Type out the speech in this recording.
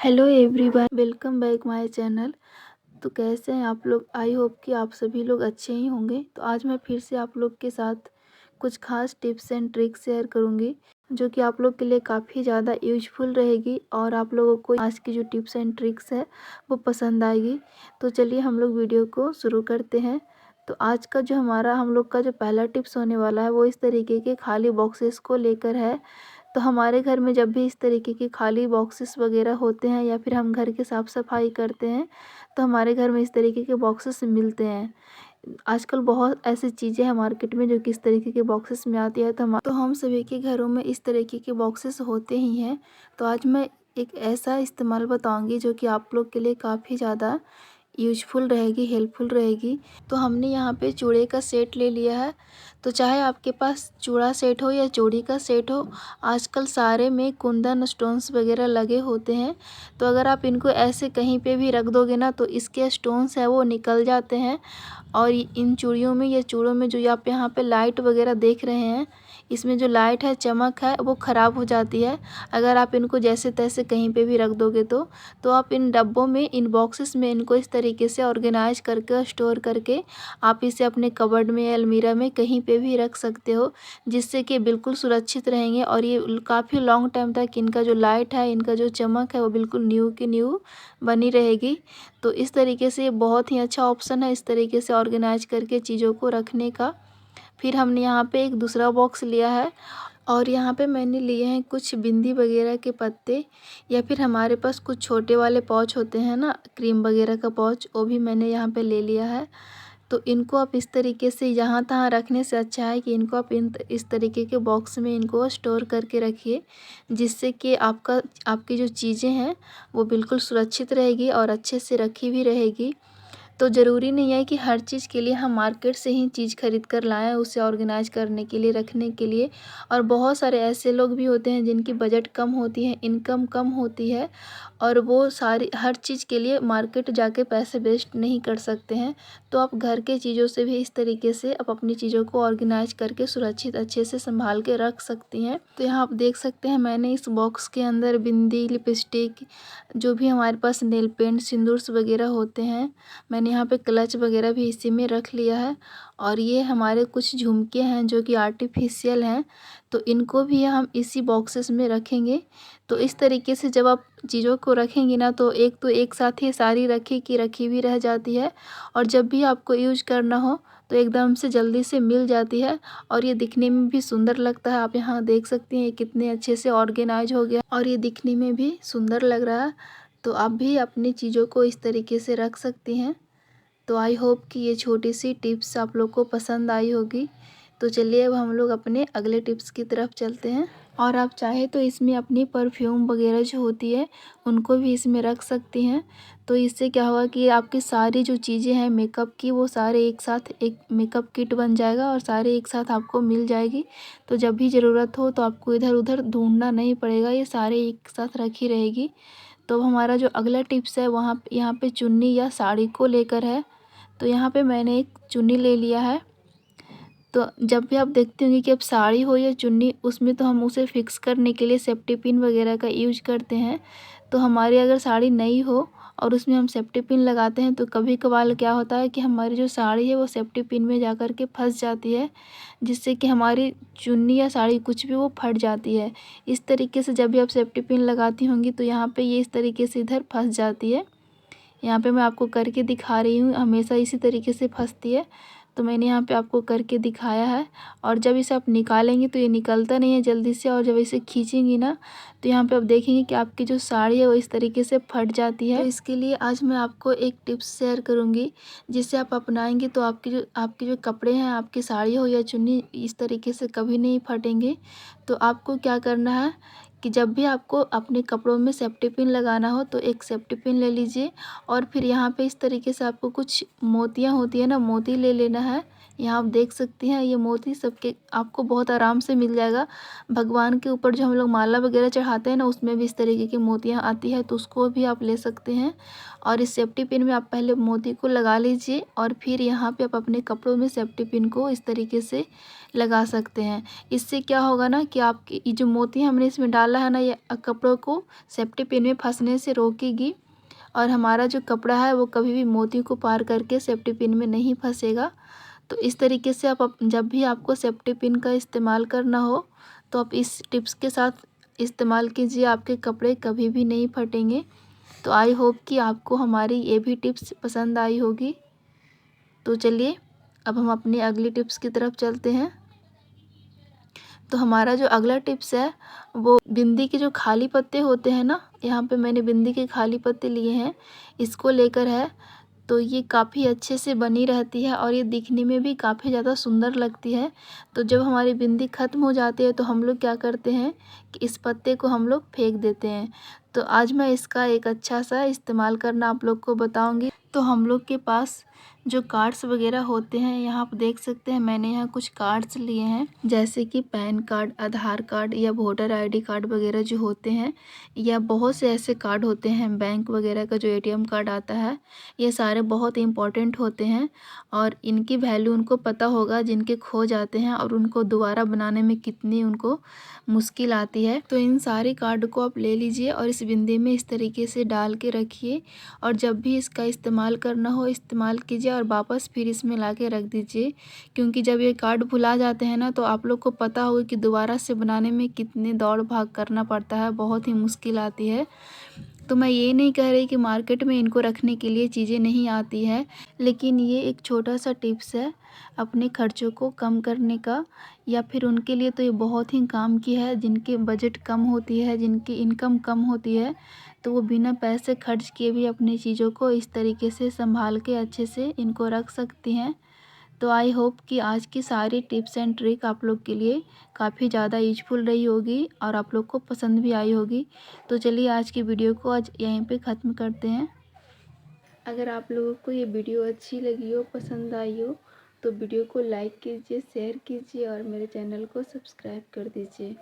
Hello everyone, welcome back my channel. तो कैसे हैं आप लोग? आई होप कि आप सभी लोग अच्छे ही होंगे। तो आज मैं फिर से आप लोग के साथ कुछ खास टिप्स एंड ट्रिक्स शेयर करूंगी जो कि आप लोग के लिए काफ़ी ज़्यादा यूजफुल रहेगी और आप लोगों को आज की जो टिप्स एंड ट्रिक्स है वो पसंद आएगी। तो चलिए हम लोग वीडियो को शुरू करते हैं। तो आज का जो हम लोग का जो पहला टिप्स होने वाला है वो इस तरीके के खाली बॉक्सेस को लेकर है। तो हमारे घर में जब भी इस तरीके के खाली बॉक्सेस वगैरह होते हैं या फिर हम घर की साफ़ सफाई करते हैं तो हमारे घर में इस तरीके के बॉक्सेस मिलते हैं। आजकल बहुत ऐसी चीज़ें हैं मार्केट में जो कि इस तरीके के बॉक्सेस में आती है। तो हम सभी के घरों में इस तरीके के बॉक्सेस होते ही हैं। तो आज मैं एक ऐसा इस्तेमाल बताऊंगी जो कि आप लोग के लिए काफ़ी ज़्यादा यूजफुल रहेगी, हेल्पफुल रहेगी। तो हमने यहाँ पे चूड़े का सेट ले लिया है। तो चाहे आपके पास चूड़ा सेट हो या चूड़ी का सेट हो, आजकल सारे में कुंदन स्टोन्स वगैरह लगे होते हैं। तो अगर आप इनको ऐसे कहीं पे भी रख दोगे ना तो इसके स्टोन्स है वो निकल जाते हैं। और इन चूड़ियों में या चूड़ों में जो आप यहाँ पे लाइट वगैरह देख रहे हैं, इसमें जो लाइट है, चमक है, वो ख़राब हो जाती है अगर आप इनको जैसे तैसे कहीं पे भी रख दोगे तो आप इन डब्बों में, इन बॉक्सेस में इनको इस तरीके से ऑर्गेनाइज करके स्टोर करके आप इसे अपने कबर्ड में, अलमीरा में कहीं पे भी रख सकते हो, जिससे कि बिल्कुल सुरक्षित रहेंगे और ये काफ़ी लॉन्ग टाइम तक इनका जो लाइट है, इनका जो चमक है वो बिल्कुल न्यू की न्यू बनी रहेगी। तो इस तरीके से ये बहुत ही अच्छा ऑप्शन है इस तरीके से ऑर्गेनाइज करके चीज़ों को रखने का। फिर हमने यहाँ पे एक दूसरा बॉक्स लिया है और यहाँ पे मैंने लिए हैं कुछ बिंदी वगैरह के पत्ते, या फिर हमारे पास कुछ छोटे वाले पाउच होते हैं ना, क्रीम वगैरह का पाउच, वो भी मैंने यहाँ पे ले लिया है। तो इनको आप इस तरीके से यहाँ तहाँ रखने से अच्छा है कि इनको आप इस तरीके के बॉक्स में इनको स्टोर करके रखिए, जिससे कि आपकी जो चीज़ें हैं वो बिल्कुल सुरक्षित रहेगी और अच्छे से रखी भी रहेगी। तो ज़रूरी नहीं है कि हर चीज़ के लिए हम मार्केट से ही चीज़ खरीद कर लाएँ उसे ऑर्गेनाइज करने के लिए, रखने के लिए। और बहुत सारे ऐसे लोग भी होते हैं जिनकी बजट कम होती है, इनकम कम होती है और वो सारी हर चीज़ के लिए मार्केट जाके पैसे वेस्ट नहीं कर सकते हैं। तो आप घर के चीज़ों से भी इस तरीके से आप अपनी चीज़ों को ऑर्गेनाइज करके सुरक्षित अच्छे से संभाल के रख सकती हैं। तो यहाँ आप देख सकते हैं मैंने इस बॉक्स के अंदर बिंदी, लिपस्टिक, जो भी हमारे पास नेल पेंट, सिंदूर वगैरह होते हैं, मैंने यहाँ पे क्लच वगैरह भी इसी में रख लिया है। और ये हमारे कुछ झुमके हैं जो कि आर्टिफिशियल हैं, तो इनको भी हम इसी बॉक्सेस में रखेंगे। तो इस तरीके से जब आप चीज़ों को रखेंगी ना तो एक साथ ही सारी रखी की रखी भी रह जाती है और जब भी आपको यूज करना हो तो एकदम से जल्दी से मिल जाती है और ये दिखने में भी सुंदर लगता है। आप यहाँ देख सकती हैं ये कितने अच्छे से ऑर्गेनाइज हो गया और ये दिखने में भी सुंदर लग रहा है। तो आप भी अपनी चीज़ों को इस तरीके से रख सकती हैं। तो आई होप कि ये छोटी सी टिप्स आप लोग को पसंद आई होगी। तो चलिए अब हम लोग अपने अगले टिप्स की तरफ चलते हैं। और आप चाहे तो इसमें अपनी परफ्यूम वगैरह जो होती है उनको भी इसमें रख सकती हैं। तो इससे क्या होगा कि आपकी सारी जो चीज़ें हैं मेकअप की वो सारे एक साथ एक मेकअप किट बन जाएगा और सारे एक साथ आपको मिल जाएगी। तो जब भी ज़रूरत हो तो आपको इधर उधर ढूंढना नहीं पड़ेगा, ये सारे एक साथ रखी रहेगी। तो हमारा जो अगला टिप्स है वहाँ यहाँ पे चुन्नी या साड़ी को लेकर है। तो यहाँ पे मैंने एक चुन्नी ले लिया है। तो जब भी आप देखते होंगे कि अब साड़ी हो या चुन्नी, उसमें तो हम उसे फिक्स करने के लिए सेफ्टी पिन वगैरह का यूज करते हैं। तो हमारी अगर साड़ी नई हो और उसमें हम सेफ्टी पिन लगाते हैं तो कभी कभार क्या होता है कि हमारी जो साड़ी है वो सेफ्टी पिन में जा कर के फंस जाती है, जिससे कि हमारी चुन्नी या साड़ी कुछ भी वो फट जाती है। इस तरीके से जब भी आप सेफ्टी पिन लगाती होंगी तो यहाँ पे ये इस तरीके से इधर फंस जाती है। यहाँ पे मैं आपको करके दिखा रही हूँ, हमेशा इसी तरीके से फंसती है। तो मैंने यहाँ पे आपको करके दिखाया है। और जब इसे आप निकालेंगे तो ये निकलता नहीं है जल्दी से, और जब इसे खींचेंगी ना तो यहाँ पे आप देखेंगे कि आपकी जो साड़ी है वो इस तरीके से फट जाती है। तो इसके लिए आज मैं आपको एक टिप्स शेयर करूँगी जिसे आप अपनाएंगे तो आपके जो कपड़े हैं, आपकी साड़ी हो या चुन्नी, इस तरीके से कभी नहीं फटेंगे। तो आपको क्या करना है कि जब भी आपको अपने कपड़ों में सेफ्टी पिन लगाना हो तो एक सेफ्टी पिन ले लीजिए और फिर यहाँ पे इस तरीके से आपको कुछ मोतियाँ होती है ना, मोती ले लेना है यहाँ आप देख सकती हैं ये मोती सबके आपको बहुत आराम से मिल जाएगा। भगवान के ऊपर जो हम लोग माला वगैरह चढ़ाते हैं ना, उसमें भी इस तरीके की मोतियाँ आती है, तो उसको भी आप ले सकते हैं। और इस सेफ्टी पिन में आप पहले मोती को लगा लीजिए और फिर यहाँ पे आप अपने कपड़ों में सेफ्टी पिन को इस तरीके से लगा सकते हैं। इससे क्या होगा ना कि आपकी ये जो मोती हमने इसमें डाला है ना, ये कपड़ों को सेफ्टी पिन में फंसने से रोकेगी और हमारा जो कपड़ा है वो कभी भी मोती को पार करके सेफ्टी पिन में नहीं फंसेगा। तो इस तरीके से आप जब भी आपको सेफ्टी पिन का इस्तेमाल करना हो तो आप इस टिप्स के साथ इस्तेमाल कीजिए, आपके कपड़े कभी भी नहीं फटेंगे। तो आई होप कि आपको हमारी ये भी टिप्स पसंद आई होगी। तो चलिए अब हम अपनी अगली टिप्स की तरफ चलते हैं। तो हमारा जो अगला टिप्स है वो बिंदी के जो खाली पत्ते होते हैं ना, यहाँ पे मैंने बिंदी के खाली पत्ते लिए हैं, इसको लेकर है। तो ये काफ़ी अच्छे से बनी रहती है और ये दिखने में भी काफ़ी ज़्यादा सुंदर लगती है। तो जब हमारी बिंदी ख़त्म हो जाती है तो हम लोग क्या करते हैं कि इस पत्ते को हम लोग फेंक देते हैं। तो आज मैं इसका एक अच्छा सा इस्तेमाल करना आप लोग को बताऊंगी। तो हम लोग के पास जो कार्ड्स वगैरह होते हैं, यहाँ आप देख सकते हैं मैंने यहाँ कुछ कार्ड्स लिए हैं, जैसे कि पैन कार्ड, आधार कार्ड या वोटर आईडी कार्ड वगैरह जो होते हैं, या बहुत से ऐसे कार्ड होते हैं, बैंक वगैरह का जो एटीएम कार्ड आता है, ये सारे बहुत इम्पॉर्टेंट होते हैं और इनकी वैल्यू उनको पता होगा जिनके खो जाते हैं और उनको दोबारा बनाने में कितनी उनको मुश्किल आती है। तो इन सारे कार्ड को आप ले लीजिए और इस बिंदी में इस तरीके से डाल के रखिए और जब भी इसका इस्तेमाल करना हो इस्तेमाल कीजिए और वापस फिर इसमें ला के रख दीजिए। क्योंकि जब ये कार्ड भुला जाते हैं ना, तो आप लोग को पता होगा कि दोबारा से बनाने में कितने दौड़ भाग करना पड़ता है, बहुत ही मुश्किल आती है। तो मैं ये नहीं कह रही कि मार्केट में इनको रखने के लिए चीज़ें नहीं आती है, लेकिन ये एक छोटा सा टिप्स है अपने खर्चों को कम करने का, या फिर उनके लिए तो ये बहुत ही काम की है जिनके बजट कम होती है, जिनकी इनकम कम होती है, तो वो बिना पैसे खर्च किए भी अपनी चीज़ों को इस तरीके से संभाल के अच्छे से इनको रख सकती हैं। तो आई होप कि आज की सारी टिप्स एंड ट्रिक आप लोग के लिए काफ़ी ज़्यादा यूजफुल रही होगी और आप लोग को पसंद भी आई होगी। तो चलिए आज की वीडियो को आज यहीं पे ख़त्म करते हैं। अगर आप लोगों को ये वीडियो अच्छी लगी हो, पसंद आई हो, तो वीडियो को लाइक कीजिए, शेयर कीजिए और मेरे चैनल को सब्सक्राइब कर दीजिए।